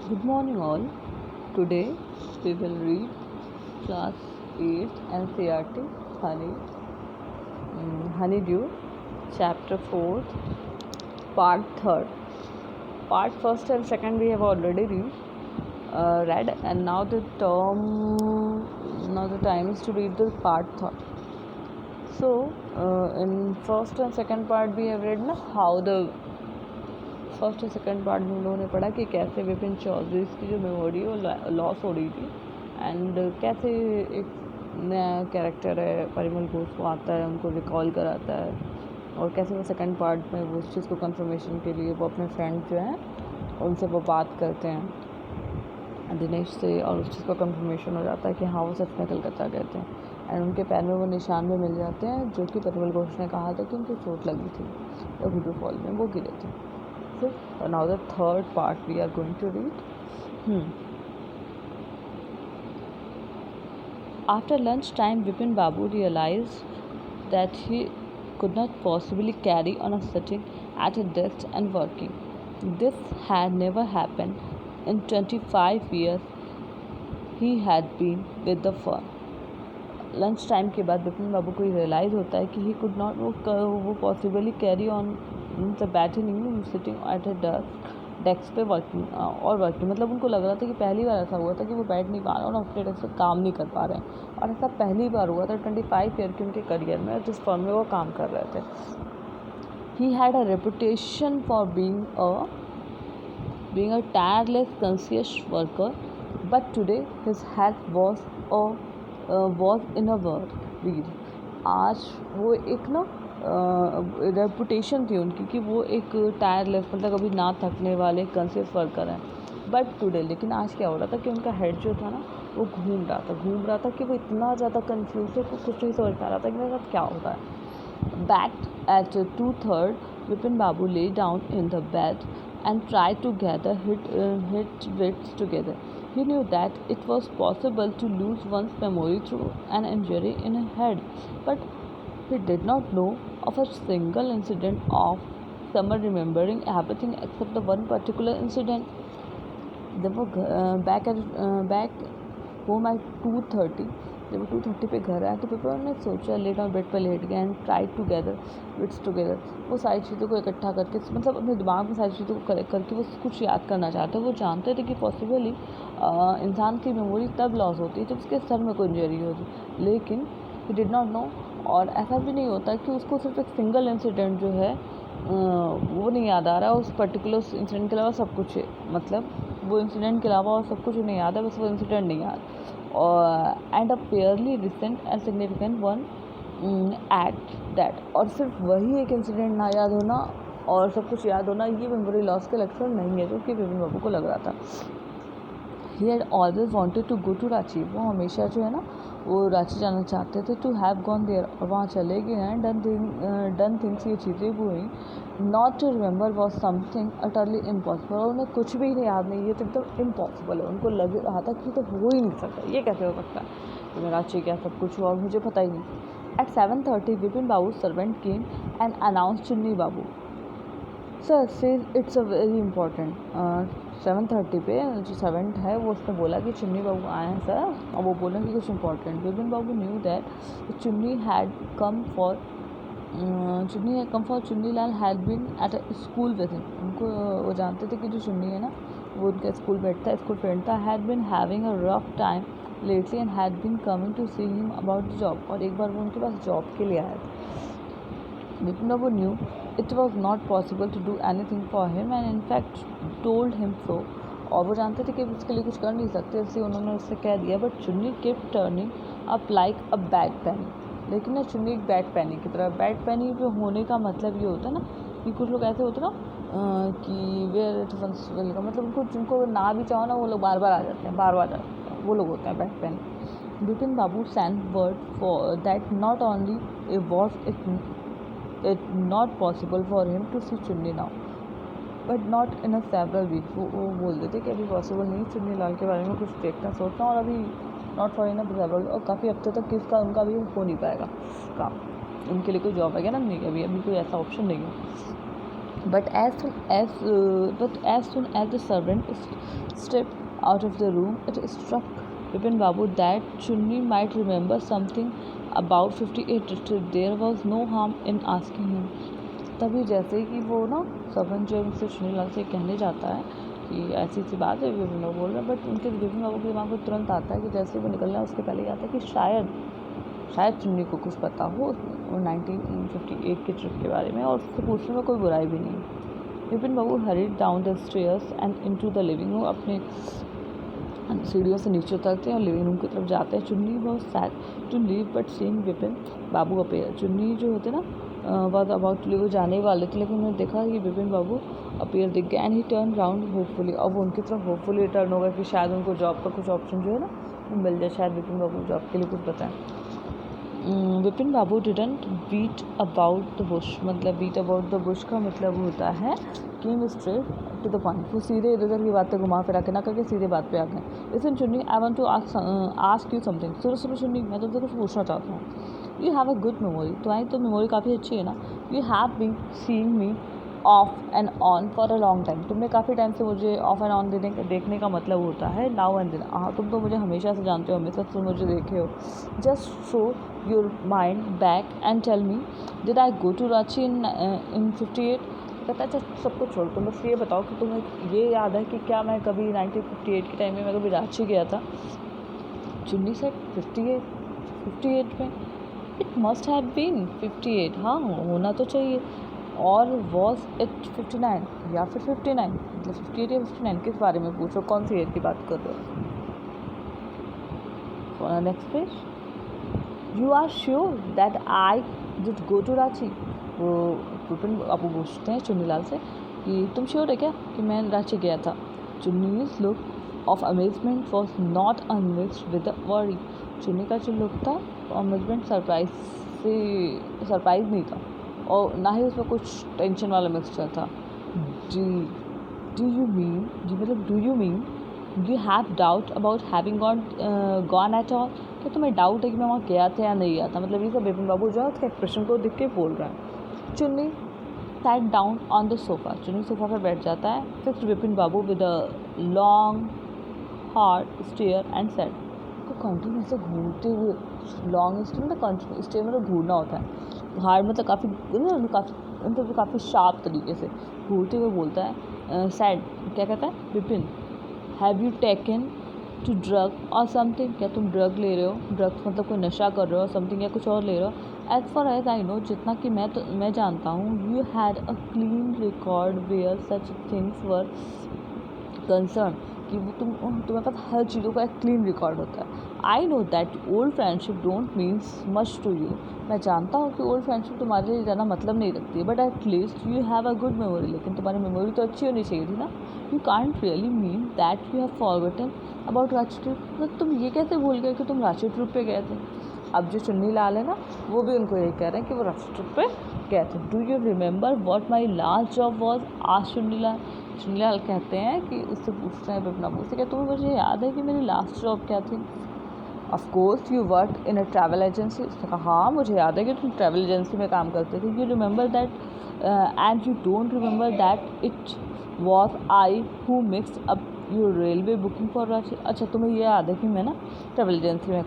Good morning all. Today we will read class 8 NCERT Honeydew chapter 4 part 3rd. Part 1st and 2nd we have already read and now the time is to read the part 3rd. So in first and second part we have read how the first और second part में हम लोगों ने पढ़ा कि कैसे विपिन चौधरी की जो मेमोरी वो लॉस हो रही थी एंड कैसे एक नया कैरेक्टर है परिमल घोष वो आता है उनको रिकॉल कराता है और कैसे वो सेकंड पार्ट में वो उस चीज़ को कंफर्मेशन के लिए वो अपने फ्रेंड जो हैं उनसे वो बात करते हैं दिनेश से और उस चीज़ को कंफर्मेशन हो जाता है कि हाँ वो सच में कलकत्ता गए थे एंड उनके पैर में वो निशान भी मिल जाते हैं जो कि परिमल घोष ने कहा था कि उनको चोट लगी थी तो हुडू फॉल में वो गिरे थे. So now the third part we are going to read. After lunch time, Vipin Babu realized that he could not possibly carry on a sitting at a desk and working. This had never happened in 25 years he had been with the firm. Lunch time के बाद विपिन बाबू को realise होता है कि he could not वो possibly carry on the बैठे नहीं sitting at a desk पे वर्किंग मतलब उनको लग रहा था कि पहली बार ऐसा हुआ था कि वो बैठ नहीं पा रहे और अपने डेस्क पे काम नहीं कर पा रहे हैं और ऐसा पहली बार हुआ था 25 ईयर के उनके करियर में जिस फर्म में वो काम कर रहे थे. He had a reputation for being a tireless conscious worker but today his health was in a veer. आज वो एक रेपुटेशन थी उनकी कि वो एक टायरलेस मतलब कभी ना थकने वाले कॉन्शियस वर्कर हैं बट टुडे लेकिन आज क्या हो रहा था कि उनका हेड जो था ना वो घूम रहा था कि वो इतना ज़्यादा कंफ्यूज है कि कुछ नहीं समझ पा रहा था कि मेरे साथ क्या हो रहा है. Back at 2:30, Vipin Babu lay down in the bed and tried to gather his wits together. He knew that it was possible to lose one's memory through an injury in a head, but he did not know of a single incident of someone remembering everything except the one particular incident. They were back home at 2:30. जब वो 2:30 पे घर आया तो people ने सोचा late on bed पर लेट गए and try together wits together. वो सारी चीज़ों को इकट्ठा करके मतलब अपने दिमाग में सारी चीज़ों को कलेक्ट करके वो कुछ याद करना चाहते. वो जानते थे कि पॉसिबली इंसान की मेमोरी तब लॉस होती है जब उसके सर में कोई इंजरी होती लेकिन ही डिड नॉट नो. और ऐसा भी नहीं होता कि उसको सिर्फ एक सिंगल इंसिडेंट जो है वो नहीं याद आ रहा है उस पर्टिकुलर इंसिडेंट के अलावा सब कुछ है. मतलब वो इंसिडेंट के अलावा और सब कुछ नहीं याद है बस वो इंसिडेंट नहीं याद and a fairly recent and significant one at that. और सिर्फ वही एक इंसिडेंट ना याद होना और सब कुछ याद होना ये मेमोरी लॉस के लक्षण नहीं है जो कि विपिन बाबू को लग रहा था. He had always wanted to go to Ranchi. वो हमेशा जो है ना वो रांची जाना चाहते थे. टू हैव गॉन देयर और वहाँ चले गए हैं. डन थिंग्स ये चीज़ें हुई. Not to remember was something utterly impossible. और उन्हें कुछ भी याद नहीं. ये तो एकदम इम्पॉसिबल है. उनको लग रहा था कि तो हो ही नहीं सकता. ये कैसे हो सकता है कि मैं रांची क्या सब कुछ हुआ और मुझे पता ही नहीं. At 7:30 Vipin Babu servant came and announce Chunni Babu. Sir says it's a very important. 7:30 पे जो सर्वेंट है वो उसने बोला कि चुन्नी बाबू आए हैं सर और वो बोले कि कुछ important. Vipin Babu knew that Chunni had come for Chunnilal had been at a school with him. उनको वो जानते थे कि जो चुन्नी है ना वो उनका स्कूल फ्रेंड था. Had been having a rough time lately and had been coming to see him about the job. और एक बार वो उनके पास जॉब के लिए आया. Vipin Babu new it was not possible to do anything for him and in fact told him so. और वो जानते थे कि उसके लिए कुछ कर नहीं सकते इसलिए उन्होंने उससे कह दिया. बट चुन्नी kept turning up like a bad penny. लेकिन ना चुन्नी एक बैड पैनी की तरह. बैड पैनी पे होने का मतलब ये होता है ना कि कुछ लोग ऐसे होते ना कि वेयर इट वंस विल का मतलब उनको जिनको ना भी चाहो ना वो लोग बार बार आ जाते हैं. वो लोग होते हैं बैड पैनी. विपिन बाबू sent word for that not only was it not possible for him to see चुन्नी now but not in a several weeks. वो बोल देते कि अभी पॉसिबल नहीं चुन्नी लाल के बारे में कुछ देखना सोचना और अभी नॉट फॉर इन सेवरल और काफ़ी हफ्ते तक किसका उनका भी हो नहीं पाएगा काम. उनके लिए कोई जॉब वगैरह नहीं. अभी कोई ऐसा ऑप्शन नहीं है. But as soon as the servant stepped out of the room, it struck Vipin Babu that Chunni might remember something about 58 district. There was no harm in asking him. तभी जैसे कि वो ना सर्वेंट जो mister Chunilal से कहने जाता है कि ऐसी सी बात है, विपिन बाबू बोल रहे हैं, बट उनके विपिन बाबू के दिमाग में तुरंत आता है कि जैसे वो निकलना है उसके पहले ही आता है कि शायद चुन्नी को कुछ पता हो 1958 के ट्रिप के बारे में, और उससे पूछने में कोई बुराई भी नहीं। Vipin Babu hurried down the stairs and into the living room. अपने सीढ़ियों से नीचे उतरते हैं और लिविंग रूम की तरफ जाते हैं। Chunni was sad to leave but seeing Vipin Babu appear. Chunni जो होते ना वॉज अबाउट टू लीव, वो जाने ही वाले थे, लेकिन उन्होंने देखा कि विपिन बाबू अपीयर दिख गया and he turn round hopefully. अब वो उनकी तरफ होपफुली टर्न होगा कि शायद उनको जॉब का कुछ ऑप्शन जो है ना वो मिल जाए, शायद विपिन बाबू जॉब के लिए कुछ बताएं। Vipin Babu didn't beat about the bush. मतलब बीट अबाउट द बुश का मतलब होता है came straight to the point. वो सीधे इधर उधर की बातें घुमा फिरा के ना करके सीधे बात पे आ गए। Listen Chunni, I want to ask you something. सुनो चुन्नी, मैं तुमसे कुछ पूछना चाहता हूँ। You have a good memory. तुम्हारी तो मेमोरी काफ़ी अच्छी है ना। You have been seeing me off and on for a long time. तुमने काफ़ी टाइम से मुझे ऑफ एंड ऑन देखने का मतलब होता है नाउ एंड देन। हाँ, तुम तो मुझे हमेशा से जानते हो, हमेशा तुम मुझे देखे हो। Just throw your mind back and tell me, did I go to Ranchi in 58? कहता है सबको छोड़, तुम बस ये बताओ कि तुम्हें ये याद है कि क्या मैं कभी 1958 के टाइम में मैं कभी रांची गया था। चुन्नी से 58 में इट मस्ट हैव बीन 58। हाँ, होना तो चाहिए। और वॉज इट 59 या फिर 59? मतलब 58 या 59 किस बारे में पूछो, कौन सी ईयर की बात कर रहे हो। Next page. You are sure that I did go to Ranchi? वो विपिन बाबू पूछते हैं चुन्नीलाल से कि तुम श्योर है क्या कि मैं रांची गया था। Chunni's look of amazement was not unmixed with worry. Chunni का जो लुक था अमेजमेंट सरप्राइज नहीं था, और ना ही उसमें कुछ टेंशन वाला मिक्सचर था। Do you mean you have doubt about having gone at all? क्या तुम्हें डाउट है कि मैं वहाँ गया था या नहीं गया था? मतलब ये सब विपिन बाबू जो है उसके एक्सप्रेशन को देख के बोल रहा है। Chunni sat down on the sofa. Chunni sofa पर बैठ जाता है। Fixed Vipin Babu with a long hard stare and said. तो कंटिन्यू से घूरते हुए, लॉन्ग स्टेयर मतलब कंटिन्यू स्टेयर मतलब घूरना होता है, हार्ड मतलब काफ़ी शार्प तरीके से घूरते हुए बोलता है। सैड क्या कहता है? Vipin, have you taken to drug or something? क्या तुम ड्रग ले रहे हो? ड्रग्स मतलब कोई नशा कर रहे हो, समथिंग या कुछ और ले रहे हो? As far as I know, जितना कि मैं जानता हूँ, you had a clean record where such things were concerned. कि वो तुम्हारे पास हर चीज़ों का एक क्लीन रिकॉर्ड होता है। I know that old friendship don't means much to you. मैं जानता हूँ कि ओल्ड फ्रेंडशिप तुम्हारे लिए ज़्यादा मतलब नहीं रखती है, but at least you have a good memory. लेकिन तुम्हारी मेमोरी तो अच्छी होनी चाहिए थी ना। You can't really mean that you have forgotten about Ranchi trip. मतलब तुम ये कैसे भूल गए कि तुम रांची ट्रिप पे गए थे? अब जो चुन्नी लाल है ना, वो भी उनको यही कह रहे हैं कि वो रांची ट्रिप पे गए थे। Do you remember what my last job was? आज चुन्नीलाल कहते हैं कि उससे पूछते हैं विपिन बाबू से, क्या तुम्हें मुझे याद है कि मेरी लास्ट जॉब क्या थी? Of course you work in a travel agency. उसने कहा हाँ, मुझे याद है कि तुम ट्रैवल एजेंसी में काम करते थे। You remember that and you don't remember that it was I who mixed up your railway booking for Ranchi? अच्छा, तुम्हें ये याद है कि मैं ना ट्रैवल एजेंसी में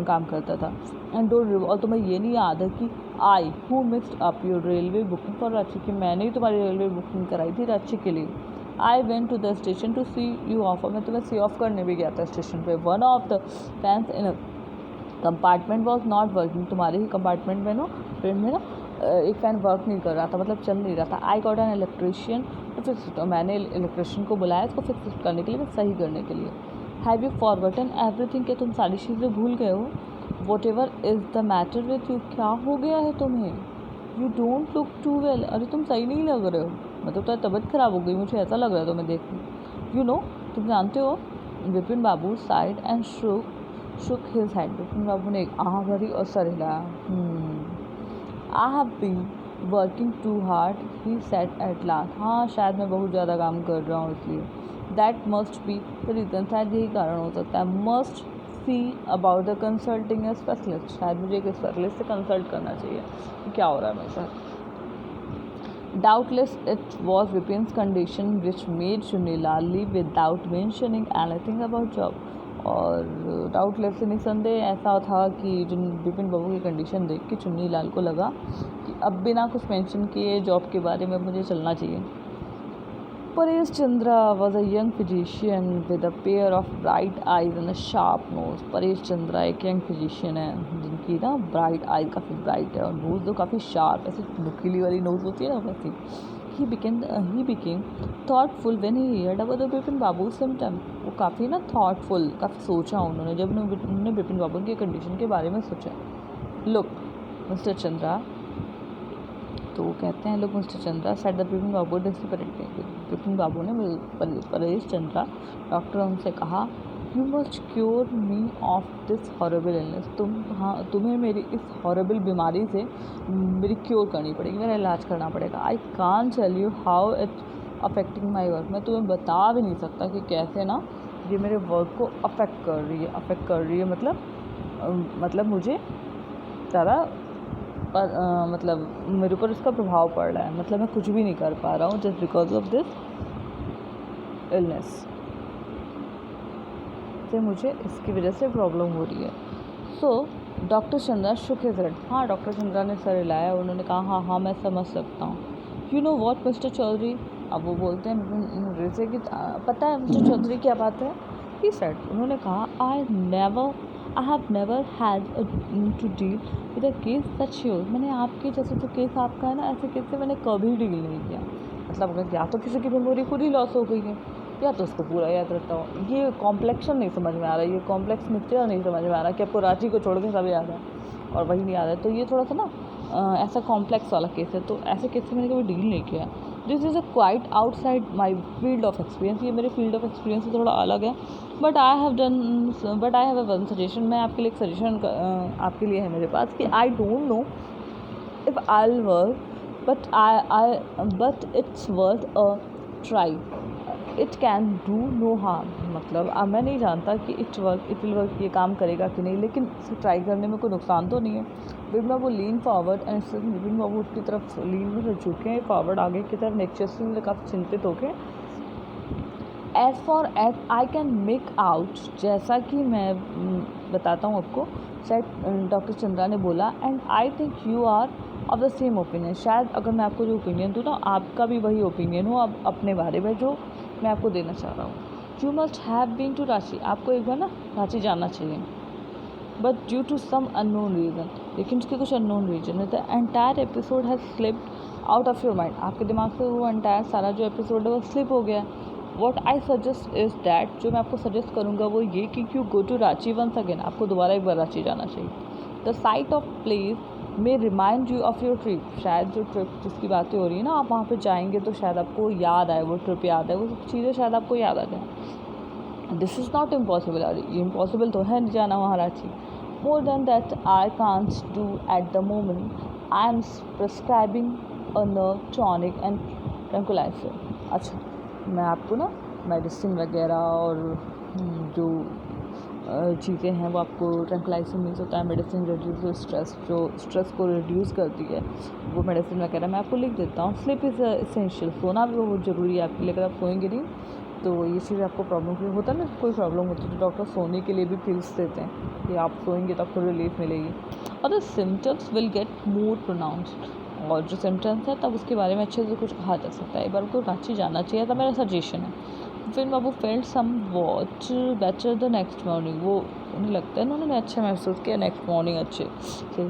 काम करता था। एंड डोंट, और तुम्हें ये नहीं याद है कि I who mixed up your railway booking for Ranchi, कि मैंने ही तुम्हारी रेलवे बुकिंग कराई थी रांची के लिए। I went to the station to see you off. मैं तुम्हें सी ऑफ करने भी गया था स्टेशन पे। One of the fans in compartment was not working. तुम्हारे ही कंपार्टमेंट में ना, ट्रेन में ना, एक फ़ैन वर्क नहीं कर रहा था, मतलब चल नहीं रहा था। I got an electrician to fix it. मैंने इलेक्ट्रिशियन को बुलाया इसको फिक्स करने के लिए, सही करने के लिए। Have you forgotten everything? क्या तुम सारी चीज़ें भूल गए हो? What ever is the matter with you? क्या हो गया है तुम्हें? You don't look too well. अरे तुम सही नहीं लग रहे हो, मतलब तो तबीयत ख़राब हो गई, मुझे ऐसा लग रहा है तुम्हें देख के। यू नो, तुम जानते हो। Vipin Babu sighed and shook his head. Vipin Babu ने एक आह भरी और सर हिलाया। I have been working too hard, he said at last. हाँ, शायद मैं बहुत ज़्यादा काम कर रहा हूँ इसलिए। That must be the reason. शायद यही कारण हो सकता है। Must see about the consulting A specialist. शायद मुझे एक स्पेशलिस्ट से कंसल्ट करना चाहिए कि क्या हो रहा है मेरे साथ। Doubtless, it was Vipin's condition which made Chunilal leave without mentioning anything about job. और डाउटलेस निसंदेह ऐसा था कि जिन विपिन बाबू की कंडीशन देख के चुन्नी लाल को लगा कि अब बिना कुछ मेंशन किए जॉब के बारे में मुझे चलना चाहिए. Paresh Chandra was a young physician with a pair of bright eyes and a sharp nose. Paresh Chandra एक यंग फिजिशियन है जिनकी ना ब्राइट आई काफ़ी ब्राइट है और नोज़ तो काफ़ी शार्प, ऐसे नुकीली वाली नोज़ होती है ना वैसी. He became thoughtful when he heard about the Bipin Babu symptom. वो काफ़ी ना thoughtful, काफ़ी सोचा उन्होंने जब उन्होंने बिपिन बाबू की कंडीशन के बारे में सोचा. Look, Mr. Chandra, तो वो कहते हैं लोग mister Chandra said the Bipin Babu desperately. Bipin Babu ने परेश चंद्रा डॉक्टर उनसे कहा, you must cure me of this horrible illness. तुम्हें मेरी इस हॉरेबल बीमारी से मेरी क्योर करनी पड़ेगी, मेरा इलाज करना पड़ेगा. I can't tell you how it affecting my work. मैं तुम्हें बता भी नहीं सकता कि कैसे ना ये मेरे वर्क को अफेक्ट कर रही है मतलब मुझे ज़्यादा मतलब मेरे ऊपर इसका प्रभाव पड़ रहा है. मतलब मैं कुछ भी नहीं कर पा रहा हूँ just because of this illness से मुझे इसकी वजह से प्रॉब्लम हो रही है. सो डॉक्टर चंद्रा शुक हिज हेड. हाँ, डॉक्टर चंद्रा ने सर हिलाया. उन्होंने कहा हाँ मैं समझ सकता हूँ. You know what mister Chaudhary. अब वो बोलते हैं जैसे कि पता है मिस्टर चौधरी क्या बात है. He said. उन्होंने कहा I have never had to deal with a case such your. मैंने आपके जैसे जो केस आपका है ना, ऐसे केस से मैंने कभी डील नहीं किया. मतलब अगर या तो किसी की मेमोरी खुद ही लॉस हो गई है या तो उसको पूरा याद रहता हो. ये कॉम्प्लेक्शन नहीं समझ में आ रहा है, ये कॉम्प्लेक्स मिक्सचर नहीं समझ में आ रहा कि आपको रांची को छोड़ के सब याद है और वही नहीं याद है. तो ये थोड़ा सा ना ऐसा कॉम्प्लेक्स वाला केस है. तो ऐसे केस से मैंने कभी डील नहीं किया. This is a quite outside my field of experience. ये मेरे फील्ड ऑफ एक्सपीरियंस से थोड़ा अलग है. But I have a one suggestion. मैं आपके लिए एक सजेशन आपके लिए है मेरे पास कि I don't know if I will work but it's worth a try. It can do no harm. मतलब अब मैं नहीं जानता कि इट विल वर्क ये काम करेगा कि नहीं, लेकिन इसे ट्राई करने में कोई नुकसान तो नहीं है. बिपिन बाबू लीन फॉरवर्ड एंड बिपिन बाबू उसकी तरफ लीन में झुके हैं फॉरवर्ड आगे की तरफ नेक्चुअसली में काफ़ी चिंतित होके. As far as I can make out. जैसा कि मैं बताता हूँ आपको, शायद डॉक्टर चंद्रा ने बोला and I think you are of the same opinion. शायद अगर मैं आपको जो ओपिनियन दूँ ना आपका भी वही ओपिनियन हो अब अपने बारे में जो मैं आपको देना चाह रहा हूँ. You must have been to Ranchi. आपको एक बार ना रांची जाना चाहिए. But due to some unknown reason. लेकिन उसके कुछ अननोन रीज़न है. The entire episode has slipped out of your mind. आपके दिमाग से वो एंटायर सारा जो एपिसोड है वो स्लिप हो गया. What I suggest is that. जो मैं आपको सजेस्ट करूँगा वो ये कि you go to Ranchi once again. आपको दोबारा एक बार रांची जाना चाहिए. The sight of place may remind you of your trip. शायद जो ट्रिप जिसकी बातें हो रही है ना, आप वहाँ पे जाएंगे तो शायद आपको याद आए, वो ट्रिप याद है, वो सब चीज़ें शायद आपको याद आ जाए. This is not impossible. ये इम्पॉसिबल तो है नहीं जाना वहाँ Ranchi. More than that I can't do at the moment. I am prescribing a nerve tonic and tranquilliser. अच्छा, मैं आपको ना मेडिसिन वगैरह और जो चीज़ें हैं वो आपको ट्रैंक्विलाइजर मीन्स होता है मेडिसिन रिड्यूस स्ट्रेस, जो स्ट्रेस को रिड्यूस करती है वो मेडिसिन वगैरह मैं आपको लिख देता हूँ. Sleep is essential. सोना भी बहुत ज़रूरी है आपके लिए. अगर आप सोएंगे नहीं तो ये चीज़ आपको प्रॉब्लम क्यों होता है ना, कोई प्रॉब्लम होती है तो डॉक्टर सोने के लिए भी पिल्स देते हैं कि आप सोएंगे तो आपको रिलीफ मिलेगी. और the symptoms will get more pronounced. और जो सिम्टम्स है तब उसके बारे में अच्छे से कुछ कहा जा सकता है. एक बार को रांची जाना चाहिए था, मेरा सजेशन है. फिर Babu felt somewhat better the next morning. वो उन्हें लगता है उन्होंने अच्छा महसूस किया नेक्स्ट मॉर्निंग अच्छे से.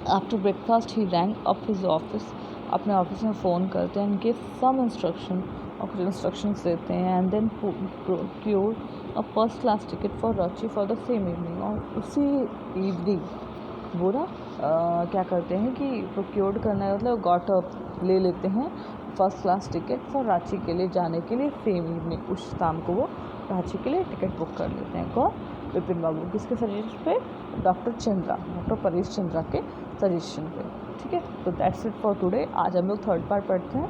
आफ्टर ब्रेकफास्ट ही रैंग अप हिज ऑफिस. अपने ऑफिस में फ़ोन करते हैं, गिव सम इंस्ट्रक्शन और कुछ इंस्ट्रक्शंस देते हैं. And then procure a first class ticket for Ranchi for the same evening. और उसी इवनिंग वो ना क्या करते हैं कि प्रोक्योर्ड करना है मतलब गॉट अप ले लेते हैं first class ticket for Ranchi के लिए जाने के लिए. सेम इवनिंग उस शाम को वो रांची के लिए टिकट बुक कर लेते हैं. कौन? विपिन बाबू. किसके सजेशन पे? डॉक्टर परेश चंद्रा के सजेशन पे. ठीक है, तो दैट्स इट फॉर टुडे. आज हम लोग थर्ड पार्ट पढ़ते हैं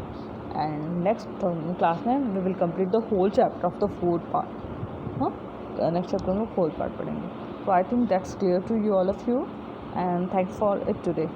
एंड नेक्स्ट क्लास में we will complete the whole chapter of the fourth part. हाँ, नेक्स्ट चैप्टर में फोर्थ पार्ट पढ़ेंगे. तो I think that's clear to you all of you and thanks for it today.